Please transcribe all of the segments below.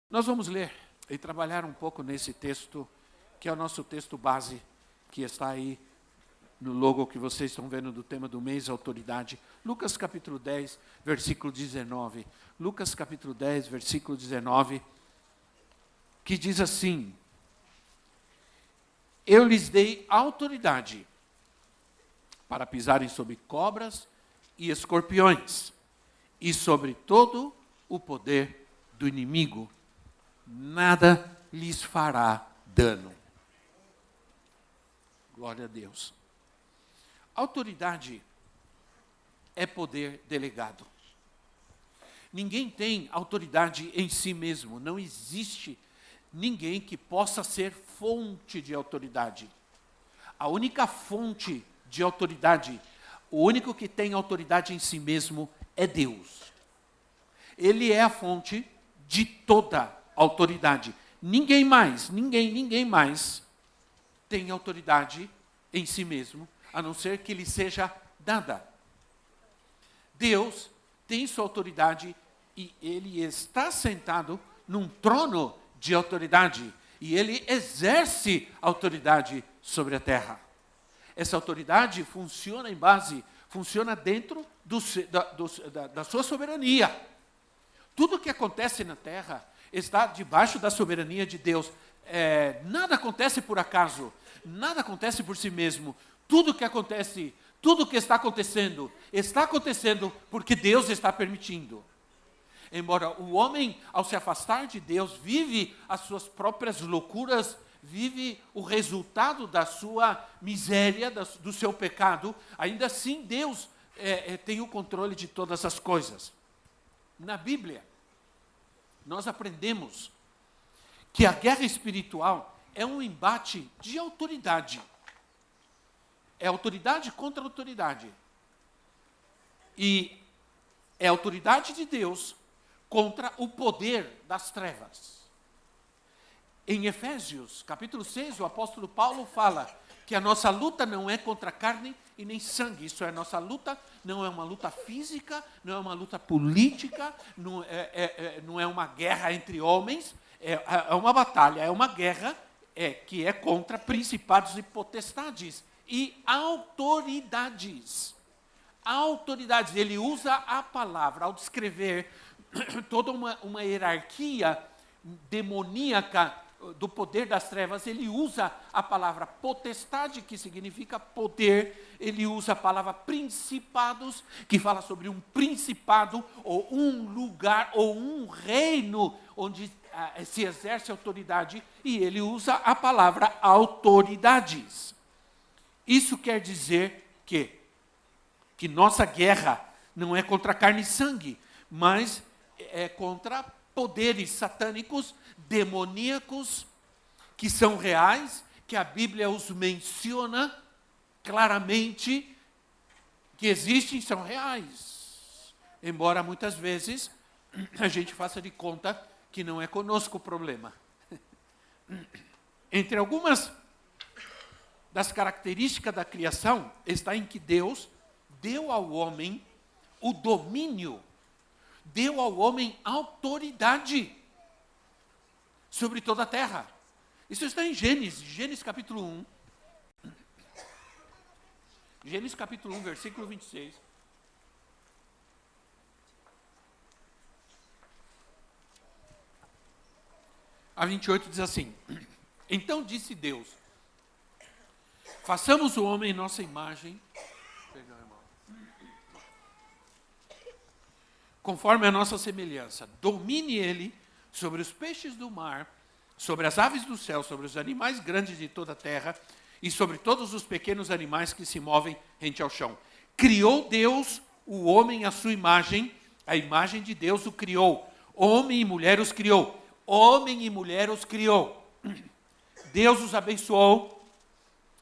Nós vamos ler e trabalhar um pouco nesse texto, que é o nosso texto base, que está aí no logo que vocês estão vendo do tema do mês, autoridade. Lucas capítulo 10, versículo 19. Lucas capítulo 10, versículo 19, que diz assim: Eu lhes dei autoridade para pisarem sobre cobras e escorpiões, e sobre todo o poder do inimigo. Nada lhes fará dano. Glória a Deus. Autoridade é poder delegado. Ninguém tem autoridade em si mesmo. Não existe ninguém que possa ser fonte de autoridade. A única fonte de autoridade, o único que tem autoridade em si mesmo é Deus. Ele é a fonte de toda autoridade. Ninguém mais tem autoridade em si mesmo, a não ser que lhe seja dada. Deus tem sua autoridade e ele está sentado num trono de autoridade e ele exerce autoridade sobre a terra. Essa autoridade funciona dentro da sua soberania. Tudo o que acontece na terra está debaixo da soberania de Deus. Nada acontece por acaso, nada acontece por si mesmo. Tudo que acontece, tudo que está acontecendo porque Deus está permitindo. Embora o homem, ao se afastar de Deus, vive as suas próprias loucuras, vive o resultado da sua miséria, do seu pecado, ainda assim Deus tem o controle de todas as coisas. Na Bíblia, nós aprendemos que a guerra espiritual é um embate de autoridade. É autoridade contra autoridade. E é autoridade de Deus contra o poder das trevas. Em Efésios, capítulo 6, o apóstolo Paulo fala que a nossa luta não é contra carne e nem sangue. Isso é, nossa luta não é uma luta física, não é uma luta política, não é uma guerra entre homens, é uma batalha, é uma guerra que é contra principados e potestades e autoridades. Autoridades, ele usa a palavra ao descrever toda uma hierarquia demoníaca do poder das trevas. Ele usa a palavra potestade, que significa poder. Ele usa a palavra principados, que fala sobre um principado, ou um lugar, ou um reino, onde se exerce autoridade. E ele usa a palavra autoridades. Isso quer dizer que nossa guerra não é contra carne e sangue, mas é contra poderes satânicos, demoníacos, que são reais, que a Bíblia os menciona claramente, que existem, são reais. Embora muitas vezes a gente faça de conta que não é conosco o problema. Entre algumas das características da criação está em que Deus deu ao homem o domínio, deu ao homem autoridade sobre toda a terra. Isso está em Gênesis capítulo 1. Gênesis capítulo 1, versículo 26. A 28 diz assim: Então disse Deus: façamos o homem em nossa imagem, conforme a nossa semelhança. Domine ele sobre os peixes do mar, sobre as aves do céu, sobre os animais grandes de toda a terra e sobre todos os pequenos animais que se movem rente ao chão. Criou Deus o homem à sua imagem, a imagem de Deus o criou. Homem e mulher os criou. Homem e mulher os criou. Deus os abençoou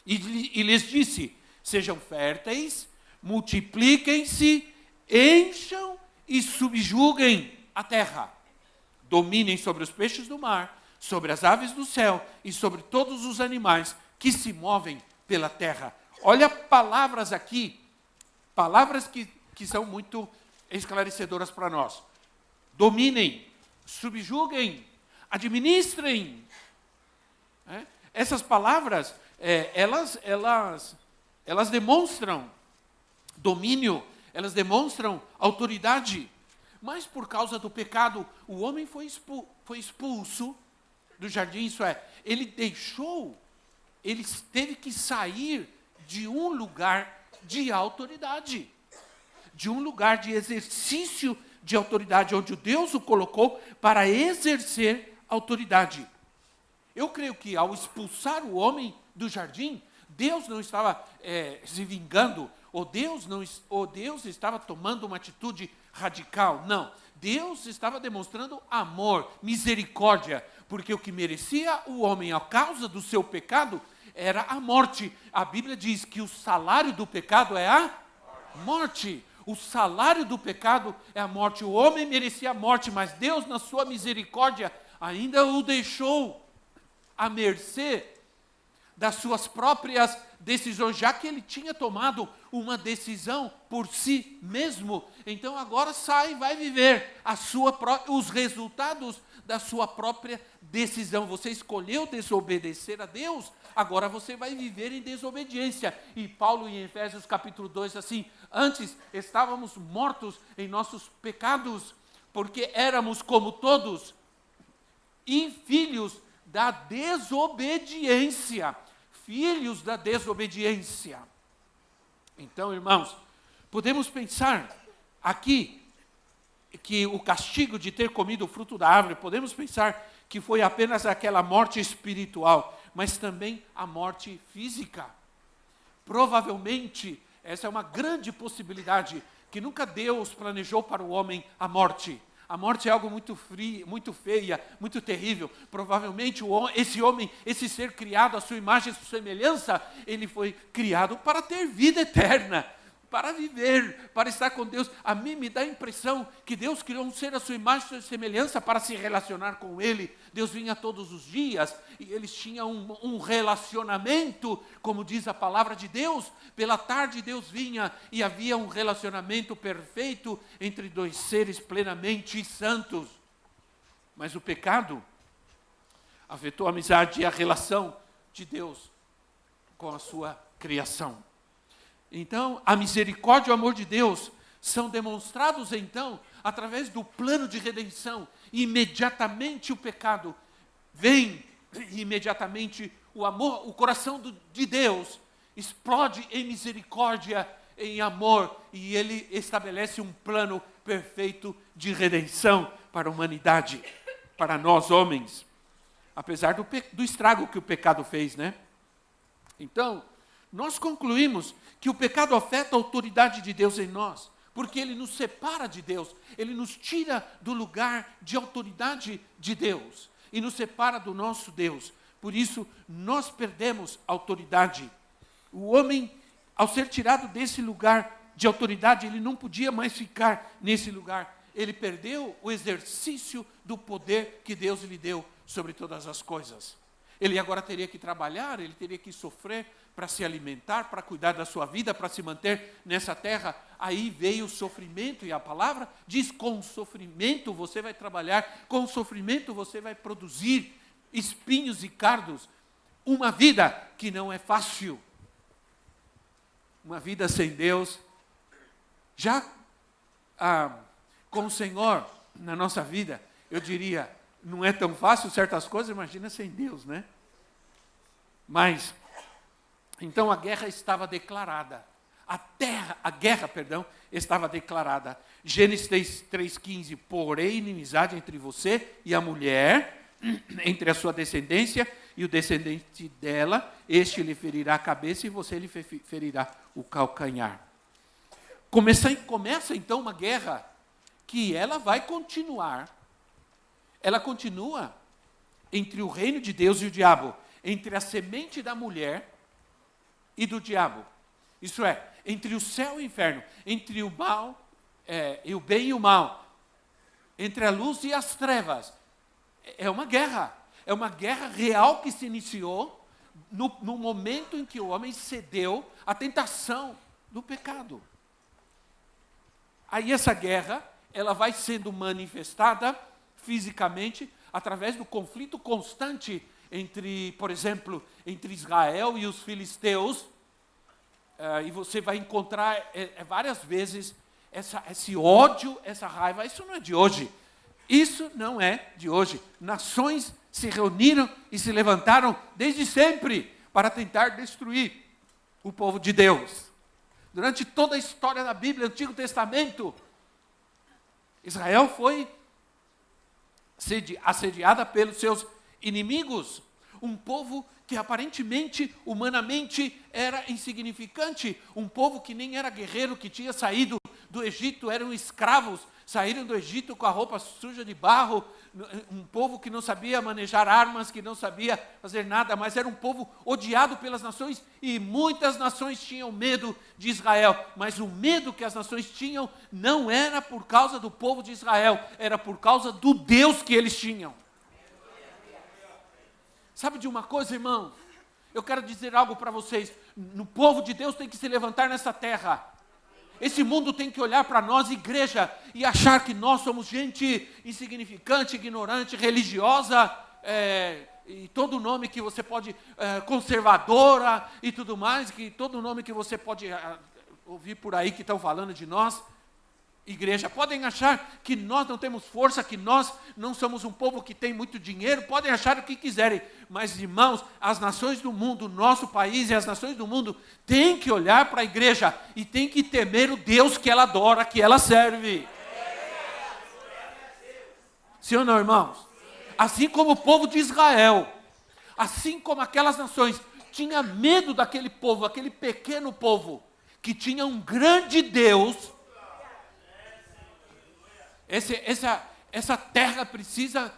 e lhes disse: sejam férteis, multipliquem-se, encham e subjuguem a terra. Dominem sobre os peixes do mar, sobre as aves do céu e sobre todos os animais que se movem pela terra. Olha palavras aqui, palavras que são muito esclarecedoras para nós. Dominem, subjuguem administrem. Essas palavras, elas demonstram domínio, elas demonstram autoridade. Mas por causa do pecado, o homem foi expulso do jardim, isso é, ele teve que sair de um lugar de autoridade, de um lugar de exercício de autoridade, onde Deus o colocou para exercer autoridade. Eu creio que ao expulsar o homem do jardim, Deus não estava se vingando, ou Deus estava tomando uma atitude radical. Não, Deus estava demonstrando amor, misericórdia, porque o que merecia o homem a causa do seu pecado era a morte. A Bíblia diz que o salário do pecado é a morte. O salário do pecado é a morte. O homem merecia a morte, mas Deus, na sua misericórdia, ainda o deixou à mercê das suas próprias decisões, já que ele tinha tomado uma decisão por si mesmo. Então agora sai e vai viver os resultados da sua própria decisão. Você escolheu desobedecer a Deus, agora você vai viver em desobediência. E Paulo em Efésios capítulo 2 assim, antes estávamos mortos em nossos pecados, porque éramos como todos, e filhos da desobediência. Filhos da desobediência. Então, irmãos, podemos pensar aqui que o castigo de ter comido o fruto da árvore, podemos pensar que foi apenas aquela morte espiritual, mas também a morte física. Provavelmente, essa é uma grande possibilidade, que nunca Deus planejou para o homem a morte. A morte é algo muito frio, muito feia, muito terrível. Provavelmente esse homem, esse ser criado à sua imagem e sua semelhança, ele foi criado para ter vida eterna, para viver, para estar com Deus. A mim me dá a impressão que Deus criou um ser à sua imagem e sua semelhança para se relacionar com Ele. Deus vinha todos os dias e eles tinham um relacionamento, como diz a palavra de Deus. Pela tarde Deus vinha e havia um relacionamento perfeito entre dois seres plenamente santos. Mas o pecado afetou a amizade e a relação de Deus com a sua criação. Então, a misericórdia e o amor de Deus são demonstrados, então, através do plano de redenção. E imediatamente o pecado vem, e imediatamente o amor, o coração de Deus explode em misericórdia, em amor, e Ele estabelece um plano perfeito de redenção para a humanidade, para nós homens, apesar do estrago que o pecado fez, né? Então, nós concluímos que o pecado afeta a autoridade de Deus em nós, porque ele nos separa de Deus, ele nos tira do lugar de autoridade de Deus e nos separa do nosso Deus. Por isso, nós perdemos a autoridade. O homem, ao ser tirado desse lugar de autoridade, ele não podia mais ficar nesse lugar. Ele perdeu o exercício do poder que Deus lhe deu sobre todas as coisas. Ele agora teria que trabalhar, ele teria que sofrer para se alimentar, para cuidar da sua vida, para se manter nessa terra. Aí veio o sofrimento, e a palavra diz: com sofrimento você vai trabalhar, com sofrimento você vai produzir espinhos e cardos. Uma vida que não é fácil. Uma vida sem Deus. Já com o Senhor na nossa vida, eu diria, não é tão fácil certas coisas, imagina sem Deus, né? Mas, então a guerra estava declarada. A guerra estava declarada. Gênesis 3,15, porém, inimizade entre você e a mulher, entre a sua descendência e o descendente dela, este lhe ferirá a cabeça e você lhe ferirá o calcanhar. Começa então uma guerra que ela vai continuar. Ela continua entre o reino de Deus e o diabo, entre a semente da mulher e do diabo. Isso é, entre o céu e o inferno, entre o mal, e o bem e o mal, entre a luz e as trevas. É uma guerra real que se iniciou no momento em que o homem cedeu à tentação do pecado. Aí essa guerra, ela vai sendo manifestada fisicamente através do conflito constante entre, por exemplo, entre Israel e os filisteus, e você vai encontrar várias vezes esse ódio, essa raiva. Isso não é de hoje. Isso não é de hoje. Nações se reuniram e se levantaram desde sempre para tentar destruir o povo de Deus. Durante toda a história da Bíblia, Antigo Testamento, Israel foi assediada pelos seus inimigos. Um povo que aparentemente, humanamente, era insignificante. Um povo que nem era guerreiro, que tinha saído do Egito, eram escravos, saíram do Egito com a roupa suja de barro. Um povo que não sabia manejar armas, que não sabia fazer nada, mas era um povo odiado pelas nações, e muitas nações tinham medo de Israel. Mas o medo que as nações tinham não era por causa do povo de Israel, era por causa do Deus que eles tinham. Sabe de uma coisa, irmão? Eu quero dizer algo para vocês. O povo de Deus tem que se levantar nessa terra. Esse mundo tem que olhar para nós, igreja, e achar que nós somos gente insignificante, ignorante, religiosa, e todo nome que você pode, conservadora e tudo mais, que todo nome que você pode ouvir por aí que estão falando de nós. Igreja, podem achar que nós não temos força, que nós não somos um povo que tem muito dinheiro, podem achar o que quiserem, mas irmãos, as nações do mundo, nosso país e as nações do mundo têm que olhar para a igreja e têm que temer o Deus que ela adora, que ela serve. Sim ou não, irmãos? Assim como o povo de Israel, assim como aquelas nações, tinha medo daquele povo, aquele pequeno povo, que tinha um grande Deus. Essa terra precisa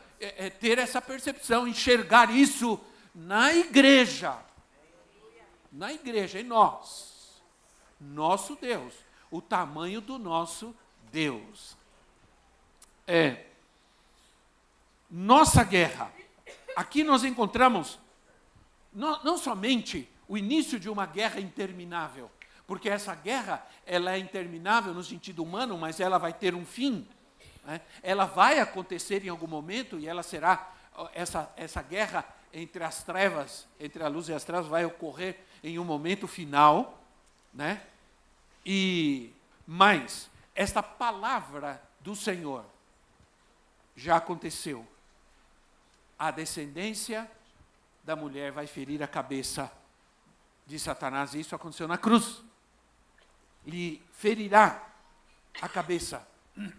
ter essa percepção, enxergar isso na igreja. Na igreja, em nós. Nosso Deus. O tamanho do nosso Deus. Nossa guerra. Aqui nós encontramos não somente o início de uma guerra interminável, porque essa guerra ela é interminável no sentido humano, mas ela vai ter um fim. Ela vai acontecer em algum momento, e ela será, essa guerra entre as trevas, entre a luz e as trevas, vai ocorrer em um momento final, né? Mas esta palavra do Senhor já aconteceu. A descendência da mulher vai ferir a cabeça de Satanás, e isso aconteceu na cruz. Ele ferirá a cabeça.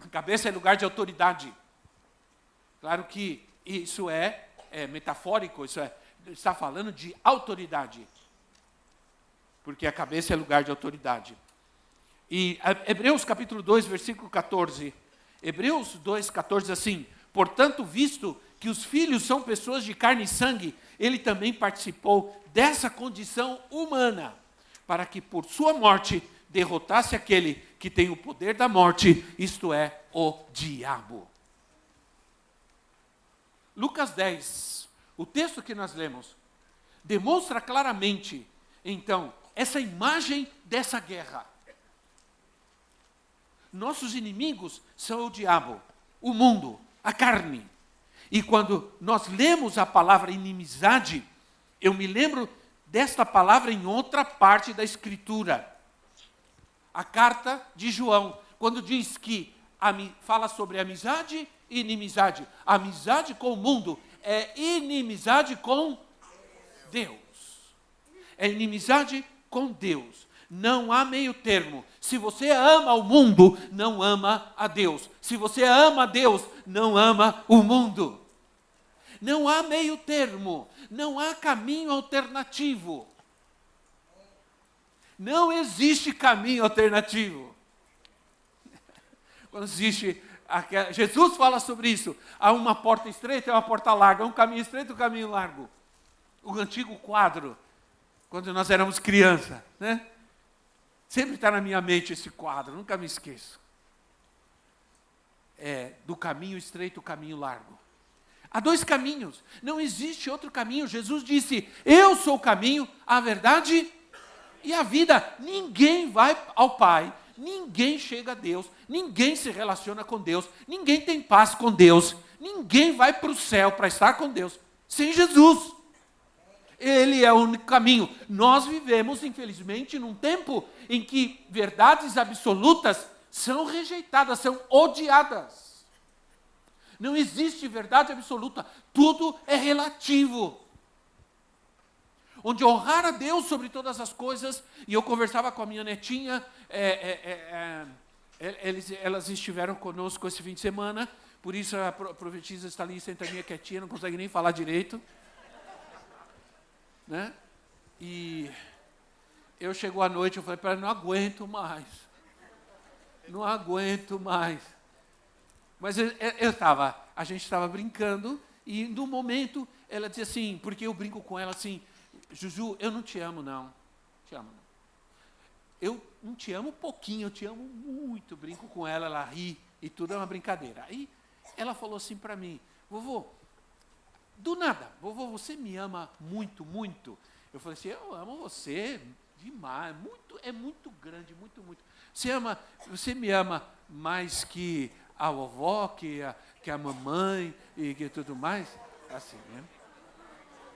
A cabeça é lugar de autoridade. Claro que isso é metafórico, está falando de autoridade. Porque a cabeça é lugar de autoridade. E Hebreus capítulo 2, versículo 14. Hebreus 2, 14 assim: portanto, visto que os filhos são pessoas de carne e sangue, ele também participou dessa condição humana, para que por sua morte derrotasse aquele que tem o poder da morte, isto é, o diabo. Lucas 10, o texto que nós lemos, demonstra claramente, então, essa imagem dessa guerra. Nossos inimigos são o diabo, o mundo, a carne. E quando nós lemos a palavra inimizade, eu me lembro desta palavra em outra parte da Escritura. A carta de João, quando diz que fala sobre amizade e inimizade. Amizade com o mundo é inimizade com Deus. É inimizade com Deus. Não há meio termo. Se você ama o mundo, não ama a Deus. Se você ama a Deus, não ama o mundo. Não há meio termo. Não há caminho alternativo. Não existe caminho alternativo. Quando existe, Jesus fala sobre isso. Há uma porta estreita e uma porta larga. Um caminho estreito e um caminho largo. O antigo quadro, quando nós éramos criança, né? Sempre está na minha mente esse quadro, nunca me esqueço. Do caminho estreito e o caminho largo. Há dois caminhos, não existe outro caminho. Jesus disse: eu sou o caminho, a verdade e a vida. Ninguém vai ao Pai, ninguém chega a Deus, ninguém se relaciona com Deus, ninguém tem paz com Deus, ninguém vai para o céu para estar com Deus sem Jesus. Ele é o único caminho. Nós vivemos, infelizmente, num tempo em que verdades absolutas são rejeitadas, são odiadas. Não existe verdade absoluta, tudo é relativo. Onde honrar a Deus sobre todas as coisas, e eu conversava com a minha netinha, elas estiveram conosco esse fim de semana, por isso a profetisa está ali sentadinha quietinha, não consegue nem falar direito. Né? E eu chegou à noite, eu falei para ela, não aguento mais. Mas a gente estava brincando, e no momento ela dizia assim, porque eu brinco com ela assim, Juju, eu não te amo não. Eu não te amo pouquinho, eu te amo muito. Brinco com ela, ela ri, e tudo é uma brincadeira. Aí ela falou assim para mim, vovô, do nada, vovô, você me ama muito, muito? Eu falei assim, eu amo você demais, é muito grande, muito, muito. Você me ama mais que a vovó, que a mamãe e que tudo mais? Assim, né?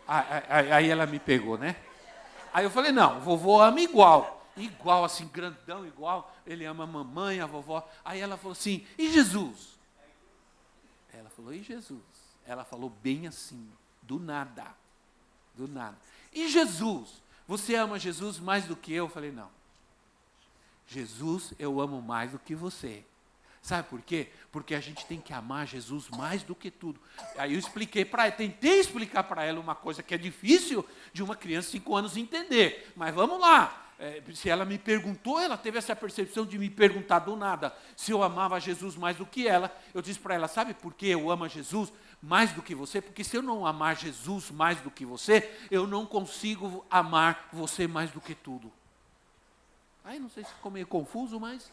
Aí ela me pegou, né? Aí eu falei, não, vovô ama igual, assim, grandão, igual, ele ama a mamãe, a vovó. Aí ela falou assim, e Jesus? Ela falou, e Jesus? Ela falou bem assim, do nada. E Jesus? Você ama Jesus mais do que eu? Eu falei, não. Jesus, eu amo mais do que você. Sabe por quê? Porque a gente tem que amar Jesus mais do que tudo. Aí eu expliquei para ela, tentei explicar para ela uma coisa que é difícil de uma criança de 5 anos entender. Mas vamos lá. Se ela me perguntou, ela teve essa percepção de me perguntar do nada se eu amava Jesus mais do que ela. Eu disse para ela, sabe por que eu amo Jesus mais do que você? Porque se eu não amar Jesus mais do que você, eu não consigo amar você mais do que tudo. Aí não sei se ficou meio confuso, mas...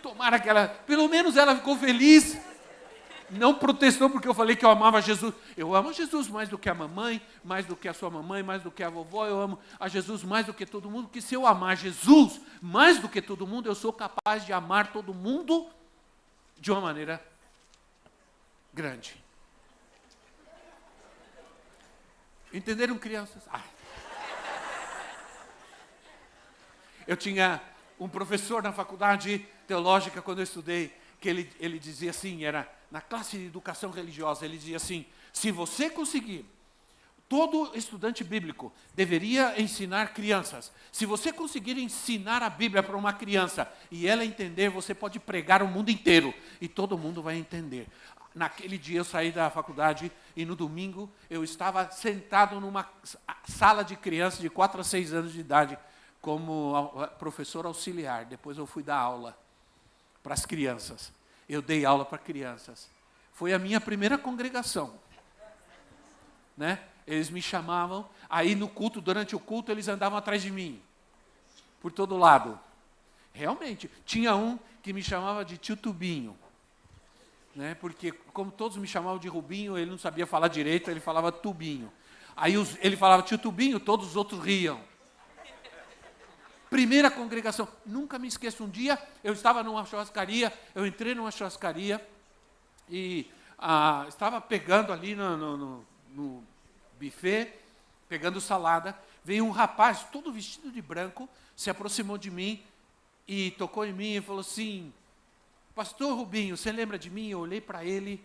Tomara que ela, pelo menos ela ficou feliz. Não protestou porque eu falei que eu amava Jesus. Eu amo Jesus mais do que a mamãe, mais do que a sua mamãe, mais do que a vovó. Eu amo a Jesus mais do que todo mundo. Porque se eu amar Jesus mais do que todo mundo, eu sou capaz de amar todo mundo de uma maneira grande. Entenderam, crianças? Eu tinha um professor na faculdade teológica, quando eu estudei, que ele dizia assim, era na classe de educação religiosa, ele dizia assim, se você conseguir, todo estudante bíblico deveria ensinar crianças, se você conseguir ensinar a Bíblia para uma criança e ela entender, você pode pregar o mundo inteiro e todo mundo vai entender. Naquele dia eu saí da faculdade e no domingo eu estava sentado numa sala de crianças de 4 a 6 anos de idade, como professor auxiliar. Depois eu fui dar aula para as crianças. Eu dei aula para crianças. Foi a minha primeira congregação. Né? Eles me chamavam, aí no culto, durante o culto, eles andavam atrás de mim. Por todo lado. Realmente, tinha um que me chamava de tio Tubinho. Né? Porque como todos me chamavam de Rubinho, ele não sabia falar direito, ele falava Tubinho. Aí ele falava tio Tubinho, todos os outros riam. Primeira congregação, nunca me esqueço, um dia eu estava numa churrascaria, eu entrei numa churrascaria e estava pegando ali no buffet, pegando salada, veio um rapaz todo vestido de branco, se aproximou de mim e tocou em mim e falou assim, pastor Rubinho, você lembra de mim? Eu olhei para ele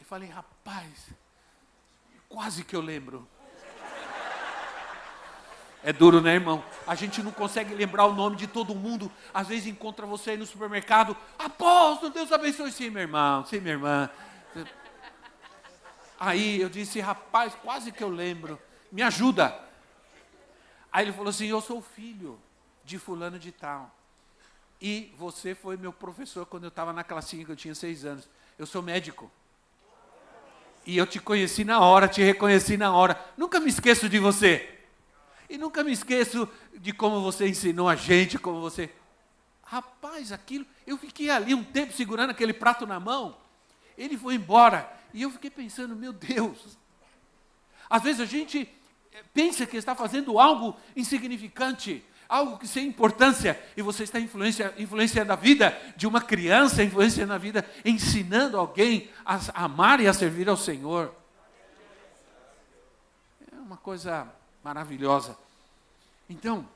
e falei, rapaz, quase que eu lembro. É duro, né, irmão? A gente não consegue lembrar o nome de todo mundo. Às vezes encontra você aí no supermercado. Apóstolo, Deus abençoe. Sim, meu irmão. Sim, minha irmã. Aí eu disse, rapaz, quase que eu lembro. Me ajuda. Aí ele falou assim, eu sou filho de fulano de tal. E você foi meu professor quando eu estava na classinha, que eu tinha 6 anos. Eu sou médico. E eu te conheci na hora, te reconheci na hora. Nunca me esqueço de você. E nunca me esqueço de como você ensinou a gente, como você... Rapaz, aquilo... Eu fiquei ali um tempo segurando aquele prato na mão. Ele foi embora. E eu fiquei pensando, meu Deus. Às vezes a gente pensa que está fazendo algo insignificante, algo que sem importância, e você está influenciando a vida de uma criança, influenciando a vida, ensinando alguém a amar e a servir ao Senhor. É uma coisa maravilhosa. Então,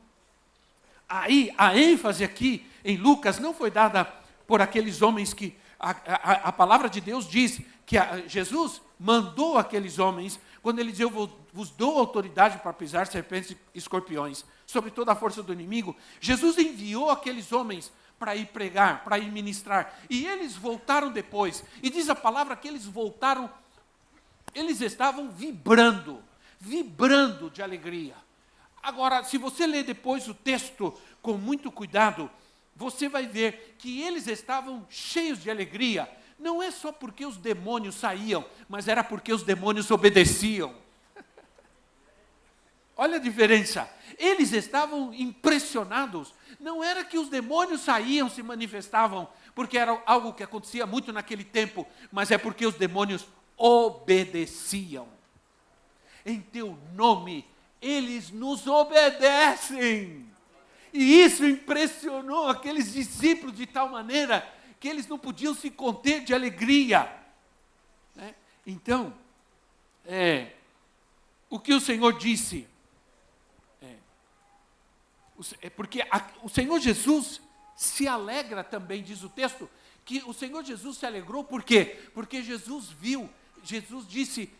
aí a ênfase aqui em Lucas não foi dada por aqueles homens que a palavra de Deus diz que Jesus mandou aqueles homens, quando ele diz, eu vos dou autoridade para pisar serpentes e escorpiões, sobre toda a força do inimigo. Jesus enviou aqueles homens para ir pregar, para ir ministrar, e eles voltaram depois, e diz a palavra que eles voltaram, eles estavam vibrando de alegria. Agora, se você ler depois o texto com muito cuidado, você vai ver que eles estavam cheios de alegria, não é só porque os demônios saíam, mas era porque os demônios obedeciam. Olha a diferença. Eles estavam impressionados. Não era que os demônios saíam, se manifestavam, porque era algo que acontecia muito naquele tempo, mas é porque os demônios obedeciam. Em teu nome, eles nos obedecem. E isso impressionou aqueles discípulos de tal maneira que eles não podiam se conter de alegria. Então, o que o Senhor disse, porque o Senhor Jesus se alegra também, diz o texto, que o Senhor Jesus se alegrou, por quê? Porque Jesus disse,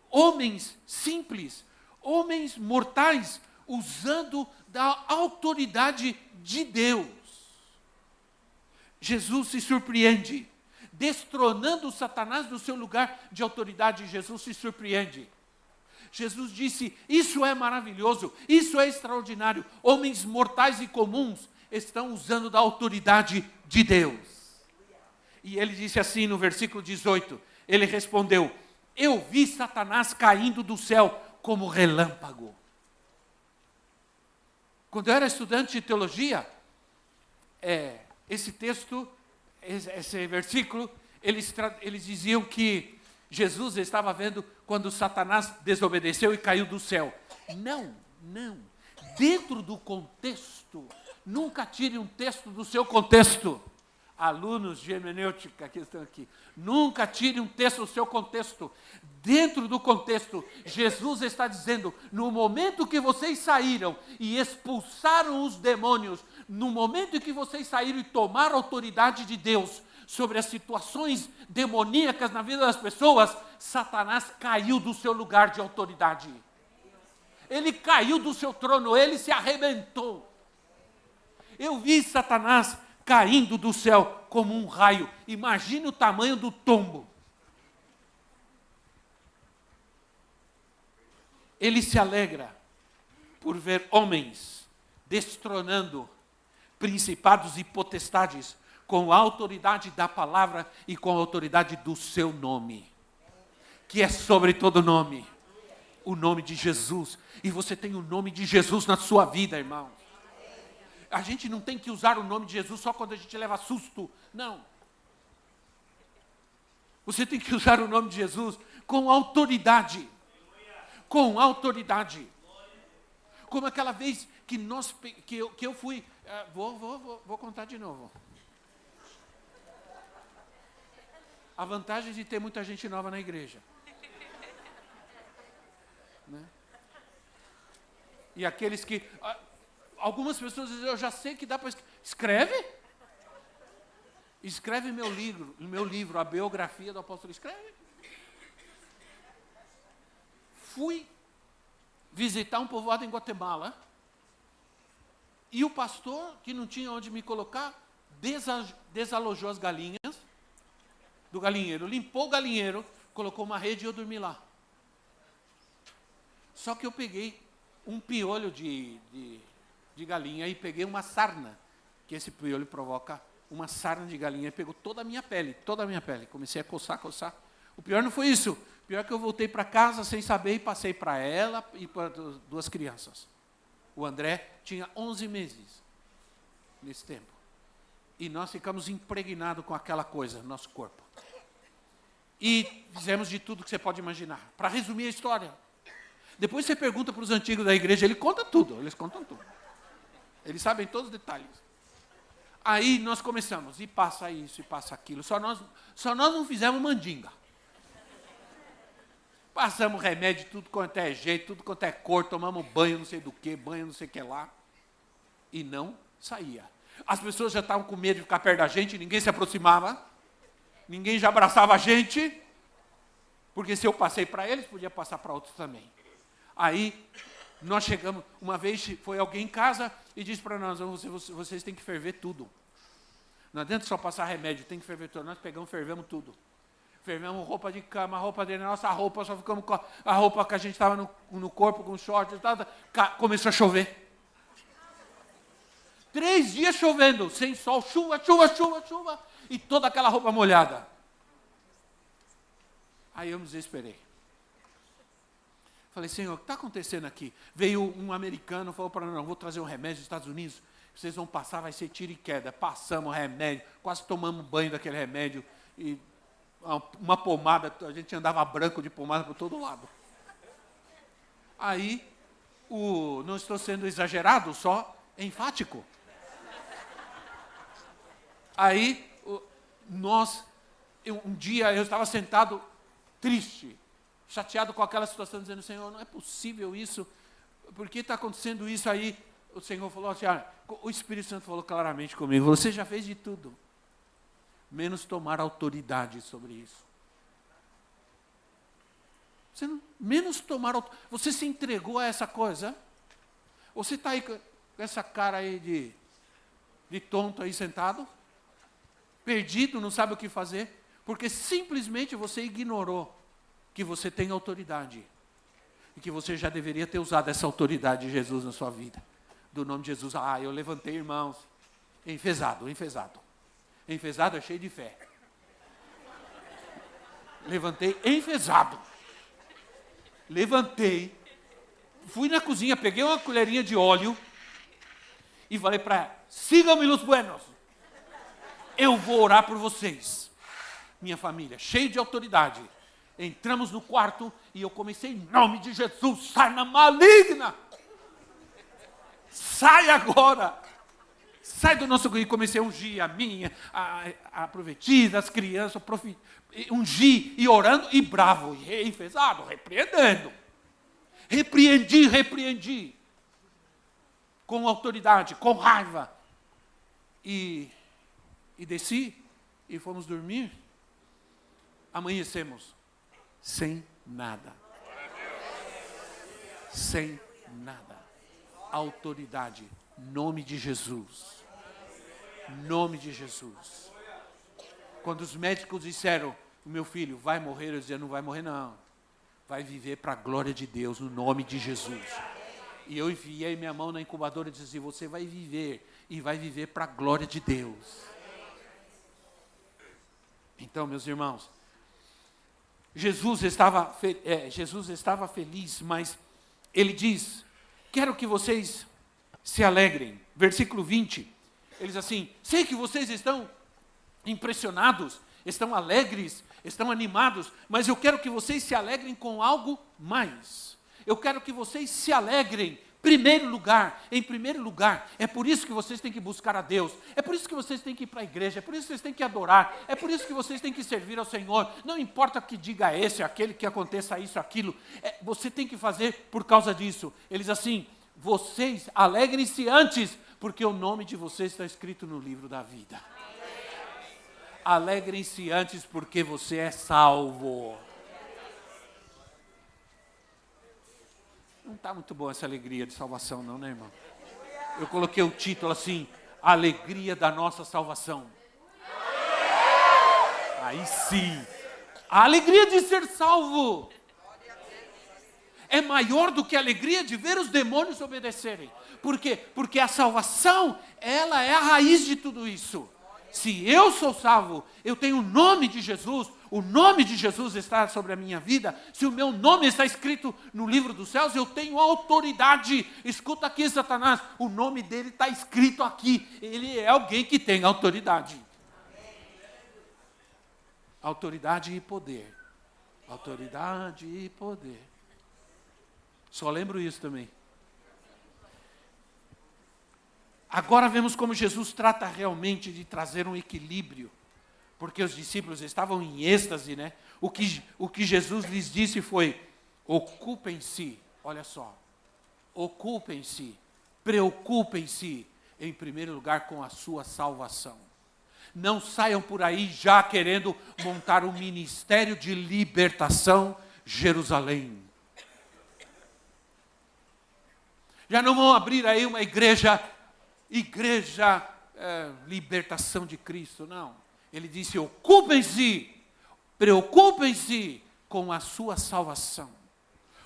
homens simples, homens mortais, usando da autoridade de Deus. Jesus se surpreende, destronando Satanás do seu lugar de autoridade, Jesus se surpreende. Jesus disse, isso é maravilhoso, isso é extraordinário, homens mortais e comuns estão usando da autoridade de Deus. E ele disse assim no versículo 18, ele respondeu, eu vi Satanás caindo do céu como relâmpago. Quando eu era estudante de teologia, esse texto, esse versículo, eles diziam que Jesus estava vendo quando Satanás desobedeceu e caiu do céu. Não. Dentro do contexto, nunca tire um texto do seu contexto. Alunos de hermenêutica que estão aqui, nunca tire um texto do seu contexto. Dentro do contexto, Jesus está dizendo, no momento que vocês saíram e expulsaram os demônios, no momento em que vocês saíram e tomaram a autoridade de Deus sobre as situações demoníacas na vida das pessoas, Satanás caiu do seu lugar de autoridade. Ele caiu do seu trono, ele se arrebentou. Eu vi Satanás caindo do céu como um raio. Imagine o tamanho do tombo. Ele se alegra por ver homens destronando principados e potestades com a autoridade da palavra e com a autoridade do seu nome, que é sobre todo nome, o nome de Jesus. E você tem o nome de Jesus na sua vida, irmão. A gente não tem que usar o nome de Jesus só quando a gente leva susto, não. Você tem que usar o nome de Jesus com autoridade. Com autoridade. Como aquela vez que eu fui... Vou contar de novo. A vantagem de ter muita gente nova na igreja. Né? E aqueles que... Algumas pessoas dizem, eu já sei que dá para... Escreve meu livro, a biografia do apóstolo. Escreve. Fui visitar um povoado em Guatemala e o pastor, que não tinha onde me colocar, desalojou as galinhas do galinheiro, limpou o galinheiro, colocou uma rede e eu dormi lá. Só que eu peguei um piolho de galinha e peguei uma sarna, que esse piolho provoca uma sarna de galinha, e pegou toda a minha pele, comecei a coçar. O pior não foi isso, o pior é que eu voltei para casa sem saber e passei para ela e para duas crianças. O André tinha 11 meses nesse tempo, e nós ficamos impregnados com aquela coisa no nosso corpo. E fizemos de tudo que você pode imaginar. Para resumir a história, Depois você pergunta para os antigos da igreja, eles contam tudo. Eles sabem todos os detalhes. Aí nós começamos, e passa isso, e passa aquilo. Só nós não fizemos mandinga. Passamos remédio, tudo quanto é jeito, tudo quanto é cor, tomamos banho não sei do que, banho não sei o que lá. E não saía. As pessoas já estavam com medo de ficar perto da gente, ninguém se aproximava, ninguém já abraçava a gente, porque se eu passei para eles, podia passar para outros também. Aí, nós chegamos, uma vez foi alguém em casa e disse para nós, vocês têm que ferver tudo. Não adianta só passar remédio, tem que ferver tudo. Nós pegamos, fervemos tudo. Fervemos roupa de cama, roupa de nossa roupa, só ficamos com a roupa que a gente estava no corpo, com short e tal. Começou a chover. 3 dias chovendo, sem sol, chuva, e toda aquela roupa molhada. Aí eu me desesperei. Falei, Senhor, o que está acontecendo aqui? Veio um americano, falou para nós, vou trazer um remédio dos Estados Unidos, vocês vão passar, vai ser tiro e queda. Passamos o remédio, quase tomamos banho daquele remédio, e uma pomada, a gente andava branco de pomada por todo lado. Aí, não estou sendo exagerado, só enfático. Aí, um dia eu estava sentado triste, chateado com aquela situação, dizendo, Senhor, não é possível isso, por que está acontecendo isso aí? O Senhor falou assim, o Espírito Santo falou claramente comigo, você já fez de tudo, menos tomar autoridade sobre isso. Você se entregou a essa coisa? Você está aí com essa cara aí de tonto aí sentado? Perdido, não sabe o que fazer? Porque simplesmente você ignorou que você tem autoridade. E que você já deveria ter usado essa autoridade de Jesus na sua vida. Do nome de Jesus, eu levantei, irmãos. Enfesado. Enfesado é cheio de fé. Levantei enfesado. Levantei, fui na cozinha, peguei uma colherinha de óleo e falei para ela, sigam-me los buenos. Eu vou orar por vocês. Minha família, cheio de autoridade. Entramos no quarto e eu comecei, em nome de Jesus, sai na maligna. Sai agora. Sai do nosso... E comecei a ungir a minha, a profetisa, as crianças, ungir e orando e bravo, e enfesado, repreendendo. Repreendi. Com autoridade, com raiva. E desci e fomos dormir. Amanhecemos sem nada. Sem nada. Autoridade. Nome de Jesus. Nome de Jesus. Quando os médicos disseram, o meu filho vai morrer, eu dizia, não vai morrer não. Vai viver para a glória de Deus, no nome de Jesus. E eu enfiei minha mão na incubadora e disse assim, você vai viver, e vai viver para a glória de Deus. Então, meus irmãos, Jesus estava feliz, mas ele diz, quero que vocês se alegrem. Versículo 20, ele diz assim, sei que vocês estão impressionados, estão alegres, estão animados, mas eu quero que vocês se alegrem com algo mais. Eu quero que vocês se alegrem em primeiro lugar, é por isso que vocês têm que buscar a Deus, é por isso que vocês têm que ir para a igreja, é por isso que vocês têm que adorar, é por isso que vocês têm que servir ao Senhor, não importa que diga esse, aquele, que aconteça isso, aquilo, você tem que fazer por causa disso. Eles assim, vocês alegrem-se antes, porque o nome de vocês está escrito no livro da vida. Alegrem-se antes, porque você é salvo. Não está muito boa essa alegria de salvação não, né, irmão? Eu coloquei o título assim, a alegria da nossa salvação. Aí sim, a alegria de ser salvo é maior do que a alegria de ver os demônios obedecerem. Por quê? Porque a salvação, ela é a raiz de tudo isso. Se eu sou salvo, eu tenho o nome de Jesus, o nome de Jesus está sobre a minha vida, se o meu nome está escrito no livro dos céus, eu tenho autoridade. Escuta aqui, Satanás, o nome dele está escrito aqui, ele é alguém que tem autoridade. Autoridade e poder. Autoridade e poder. Só lembro isso também. Agora vemos como Jesus trata realmente de trazer um equilíbrio. Porque os discípulos estavam em êxtase, né? O que Jesus lhes disse foi: ocupem-se, olha só, ocupem-se, preocupem-se, em primeiro lugar, com a sua salvação. Não saiam por aí já querendo montar um ministério de libertação Jerusalém. Já não vão abrir aí uma igreja libertação de Cristo, não. Ele disse: ocupem-se, preocupem-se com a sua salvação.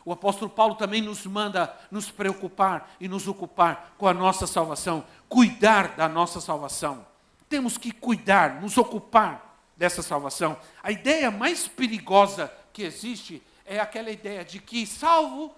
O apóstolo Paulo também nos manda nos preocupar e nos ocupar com a nossa salvação, cuidar da nossa salvação. Temos que cuidar, nos ocupar dessa salvação. A ideia mais perigosa que existe é aquela ideia de que salvo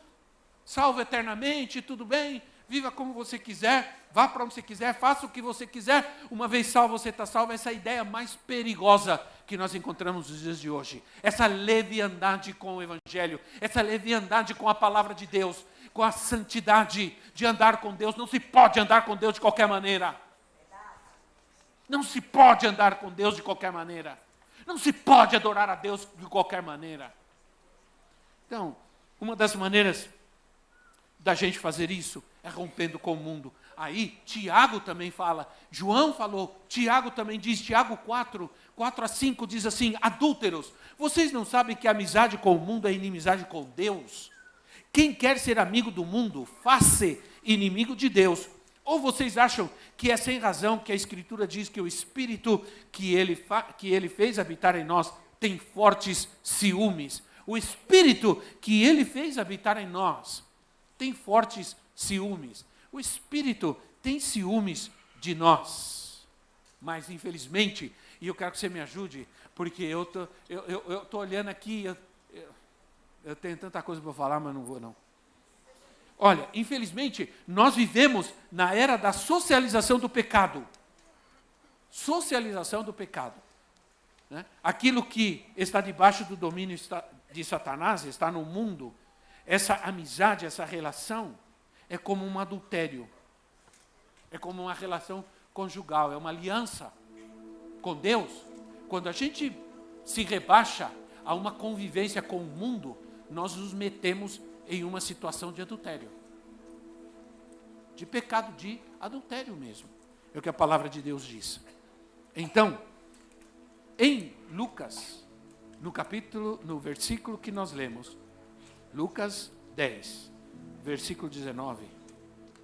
eternamente, tudo bem, viva como você quiser, vá para onde você quiser, faça o que você quiser, uma vez salvo, você está salvo. Essa é a ideia mais perigosa que nós encontramos nos dias de hoje. Essa leviandade com o Evangelho, essa leviandade com a palavra de Deus, com a santidade de andar com Deus. Não se pode andar com Deus de qualquer maneira. Não se pode andar com Deus de qualquer maneira. Não se pode adorar a Deus de qualquer maneira. Então, uma das maneiras da gente fazer isso é rompendo com o mundo. Aí, Tiago também fala, João falou, Tiago também diz, Tiago 4:5 diz assim: adúlteros, vocês não sabem que a amizade com o mundo é inimizade com Deus? Quem quer ser amigo do mundo, faz-se inimigo de Deus. Ou vocês acham que é sem razão que a Escritura diz que o Espírito que ele fez habitar em nós tem fortes ciúmes? O Espírito que ele fez habitar em nós tem fortes ciúmes. O Espírito tem ciúmes de nós. Mas, infelizmente, e eu quero que você me ajude, porque eu tô olhando aqui, eu tenho tanta coisa para falar, mas não vou não. Olha, infelizmente, nós vivemos na era da socialização do pecado. Socialização do pecado. Né? Aquilo que está debaixo do domínio de Satanás, está no mundo, essa amizade, essa relação, é como um adultério. É como uma relação conjugal, é uma aliança com Deus. Quando a gente se rebaixa a uma convivência com o mundo, nós nos metemos em uma situação de adultério. De pecado, de adultério mesmo. É o que a palavra de Deus diz. Então, em Lucas, no versículo que nós lemos, Lucas 10, versículo 19,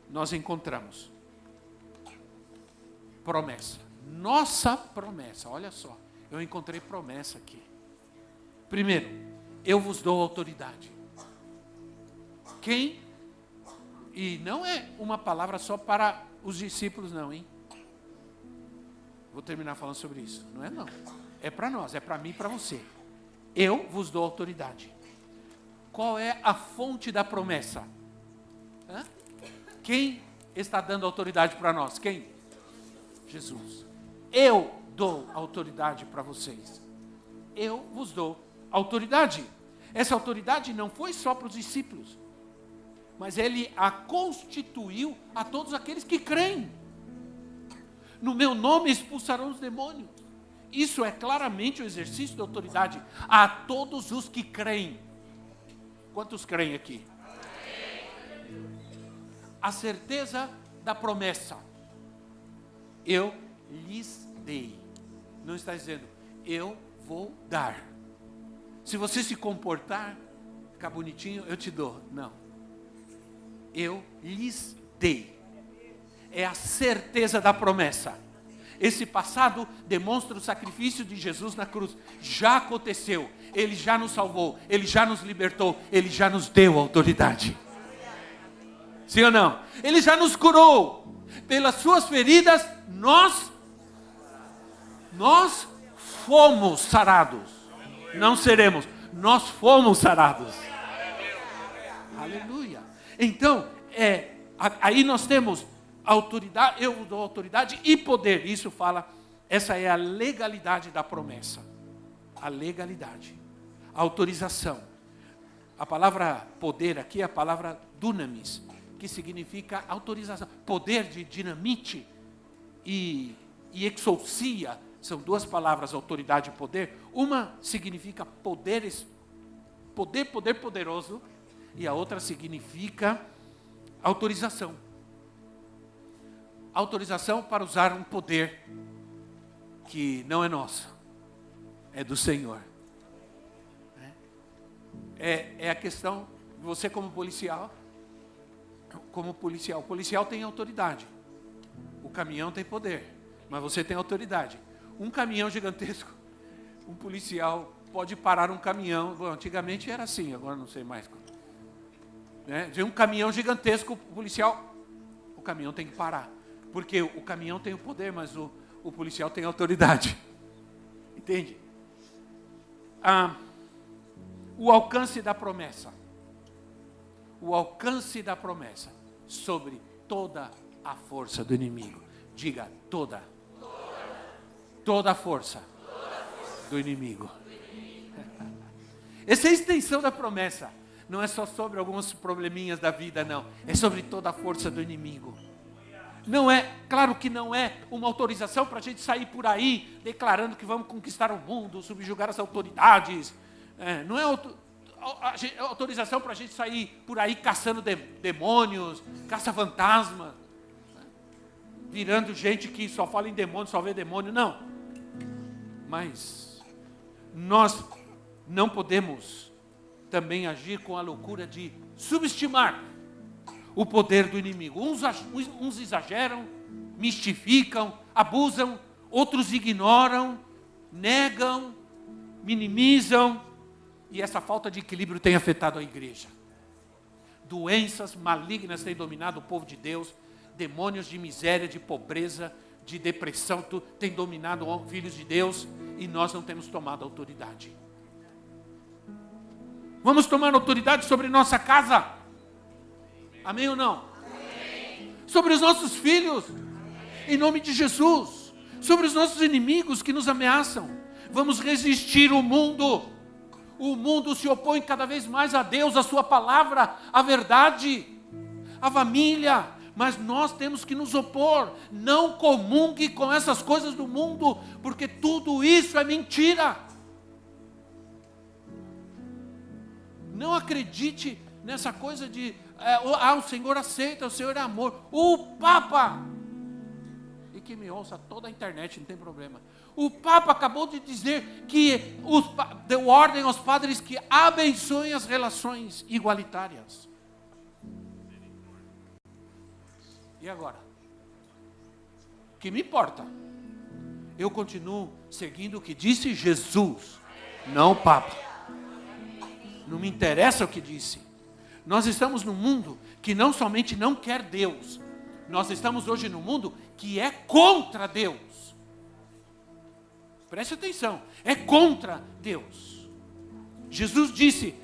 nós encontramos promessa. Nossa promessa, olha só, eu encontrei promessa aqui. Primeiro, eu vos dou autoridade. Quem? E não é uma palavra só para os discípulos não, hein? Vou terminar falando sobre isso. Não é não. É para nós, é para mim e para você. Eu vos dou autoridade. Qual é a fonte da promessa? Hã? Quem está dando autoridade para nós? Quem? Jesus. Eu dou autoridade para vocês. Eu vos dou autoridade. Essa autoridade não foi só para os discípulos, mas ele a constituiu a todos aqueles que creem. No meu nome expulsarão os demônios. Isso é claramente o exercício da autoridade a todos os que creem. Quantos creem aqui? A certeza da promessa. Eu lhes dei. Não está dizendo, eu vou dar. Se você se comportar, ficar bonitinho, eu te dou. Não. Eu lhes dei. É a certeza da promessa. Esse passado demonstra o sacrifício de Jesus na cruz. Já aconteceu. Ele já nos salvou. Ele já nos libertou. Ele já nos deu autoridade. Sim ou não? Ele já nos curou. Pelas suas feridas, nós fomos sarados. Não seremos. Nós fomos sarados. Aleluia. Então, aí nós temos autoridade, eu dou autoridade e poder. Isso fala, essa é a legalidade da promessa. A legalidade. A autorização. A palavra poder aqui é a palavra dunamis, que significa autorização. Poder de dinamite e exousia, são duas palavras, autoridade e poder. Uma significa poder poderoso, e a outra significa autorização. Autorização para usar um poder que não é nosso, é do Senhor. É a questão, você como policial, o policial tem autoridade, o caminhão tem poder, mas você tem autoridade. Um caminhão gigantesco, um policial pode parar um caminhão, bom, antigamente era assim, agora não sei mais. De um caminhão gigantesco, o caminhão tem que parar, porque o caminhão tem o poder, mas o policial tem autoridade. Entende? O alcance da promessa. O alcance da promessa sobre toda a força do inimigo. Diga, toda a força do inimigo. Essa é a extensão da promessa. Não é só sobre alguns probleminhas da vida, não. É sobre toda a força do inimigo. Não é, claro que não é uma autorização para a gente sair por aí declarando que vamos conquistar o mundo, subjugar as autoridades. Não é autorização para a gente sair por aí caçando demônios, caça-fantasma, virando gente que só fala em demônio, só vê demônio, não. Mas nós não podemos também agir com a loucura de subestimar o poder do inimigo. Uns exageram, mistificam, abusam, outros ignoram, negam, minimizam, e essa falta de equilíbrio tem afetado a igreja. Doenças malignas têm dominado o povo de Deus, demônios de miséria, de pobreza, de depressão, têm dominado os filhos de Deus, e nós não temos tomado autoridade. Vamos tomar autoridade sobre nossa casa? Amém ou não? Amém. Sobre os nossos filhos? Amém. Em nome de Jesus. Sobre os nossos inimigos que nos ameaçam. Vamos resistir o mundo. O mundo se opõe cada vez mais a Deus, a sua palavra, a verdade, a família. Mas nós temos que nos opor. Não comungue com essas coisas do mundo, porque tudo isso é mentira. Não acredite nessa coisa de, o Senhor aceita, o Senhor é amor. O Papa, e que me ouça toda a internet, não tem problema. O Papa acabou de dizer que deu ordem aos padres que abençoem as relações igualitárias. E agora? O que me importa? Eu continuo seguindo o que disse Jesus, não o Papa. Não me interessa o que disse. Nós estamos num mundo que não somente não quer Deus, nós estamos hoje num mundo que é contra Deus. Preste atenção, é contra Deus. Jesus disse,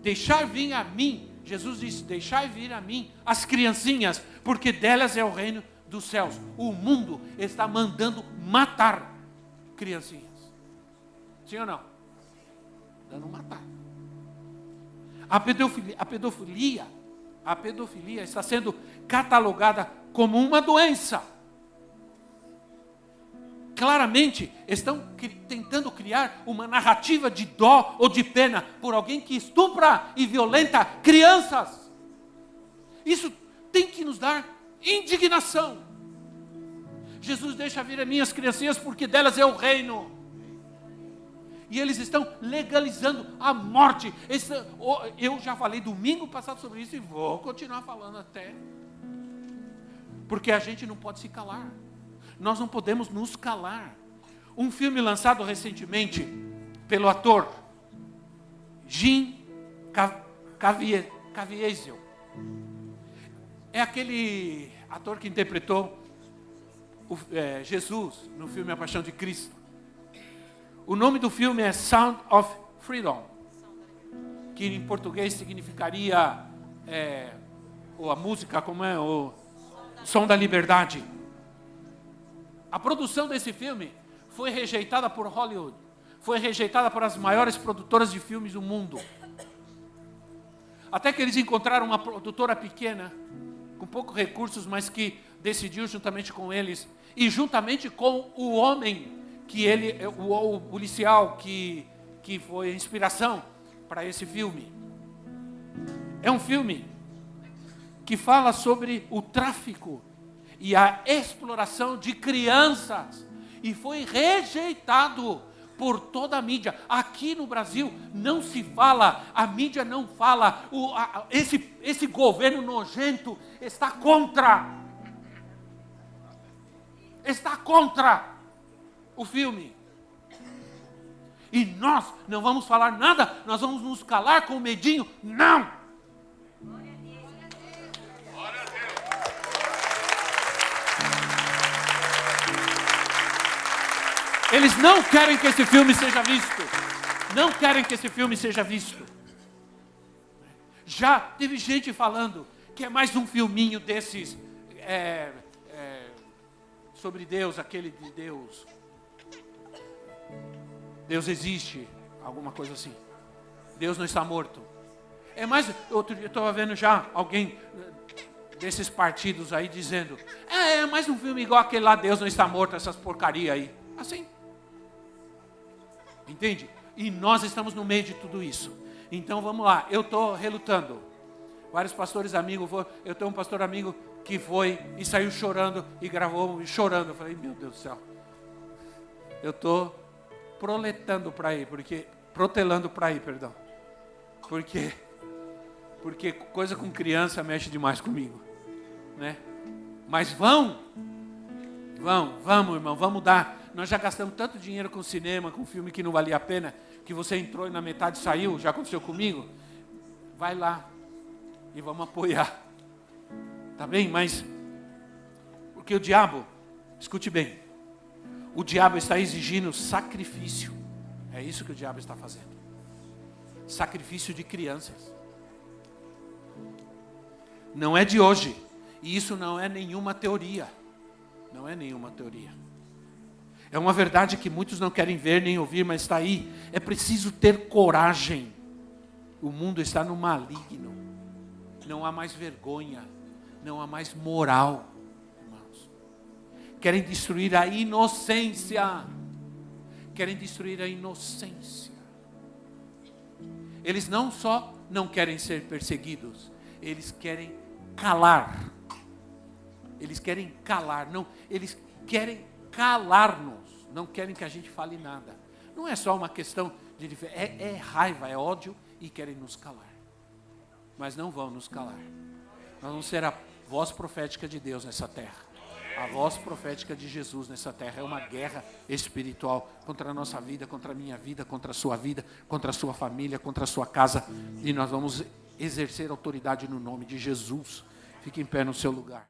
deixai vir a mim, Jesus disse, deixai vir a mim as criancinhas, porque delas é o reino dos céus. O mundo está mandando matar criancinhas. Sim ou não? Dando matar. A pedofilia está sendo catalogada como uma doença. Claramente estão tentando criar uma narrativa de dó ou de pena por alguém que estupra e violenta crianças. Isso tem que nos dar indignação. Jesus deixa vir as minhas criancinhas porque delas é o reino. E eles estão legalizando a morte. Eu já falei domingo passado sobre isso e vou continuar falando até. Porque a gente não pode se calar. Nós não podemos nos calar. Um filme lançado recentemente pelo ator Jim Caviezel. É aquele ator que interpretou Jesus no filme A Paixão de Cristo. O nome do filme é Sound of Freedom, que em português significaria a música, como é? O Som da Liberdade. A produção desse filme foi rejeitada por Hollywood, foi rejeitada por as maiores produtoras de filmes do mundo. Até que eles encontraram uma produtora pequena, com poucos recursos, mas que decidiu juntamente com eles, e juntamente com o homem, o policial que foi a inspiração para esse filme. É um filme que fala sobre o tráfico e a exploração de crianças, e foi rejeitado por toda a mídia. Aqui no Brasil não se fala, a mídia não fala, esse governo nojento está contra o filme. E nós não vamos falar nada, nós vamos nos calar com medinho? Não! Eles não querem que esse filme seja visto. Não querem que esse filme seja visto. Já teve gente falando que é mais um filminho desses sobre Deus, aquele de Deus. Deus existe, alguma coisa assim. Deus não está morto. É mais, outro dia eu estava vendo já alguém desses partidos aí dizendo, é mais um filme igual aquele lá, Deus não está morto, essas porcaria aí. Assim. Entende? E nós estamos no meio de tudo isso. Então vamos lá, eu estou relutando. Vários pastores amigos, eu tenho um pastor amigo que foi e saiu chorando e gravou chorando. Eu falei, meu Deus do céu. Eu estou protelando para ir, porque coisa com criança mexe demais comigo, né? Mas vamos, irmão, vamos dar. Nós já gastamos tanto dinheiro com cinema, com filme que não valia a pena, que você entrou e na metade saiu, já aconteceu comigo. Vai lá e vamos apoiar. Tá bem? Mas, porque o diabo, escute bem, o diabo está exigindo sacrifício. É isso que o diabo está fazendo. Sacrifício de crianças. Não é de hoje. E isso não é nenhuma teoria. Não é nenhuma teoria. É uma verdade que muitos não querem ver nem ouvir, mas está aí. É preciso ter coragem. O mundo está no maligno. Não há mais vergonha. Não há mais moral. Irmãos. Querem destruir a inocência. Querem destruir a inocência. Eles não só não querem ser perseguidos, eles querem calar. Eles querem calar. Não, eles querem calar-nos. Não querem que a gente fale nada. Não é só uma questão de é raiva, é ódio e querem nos calar. Mas não vão nos calar. Nós vamos ser a voz profética de Deus nessa terra. A voz profética de Jesus nessa terra. É uma guerra espiritual contra a nossa vida, contra a minha vida, contra a sua vida, contra a sua família, contra a sua casa. E nós vamos exercer autoridade no nome de Jesus. Fique em pé no seu lugar.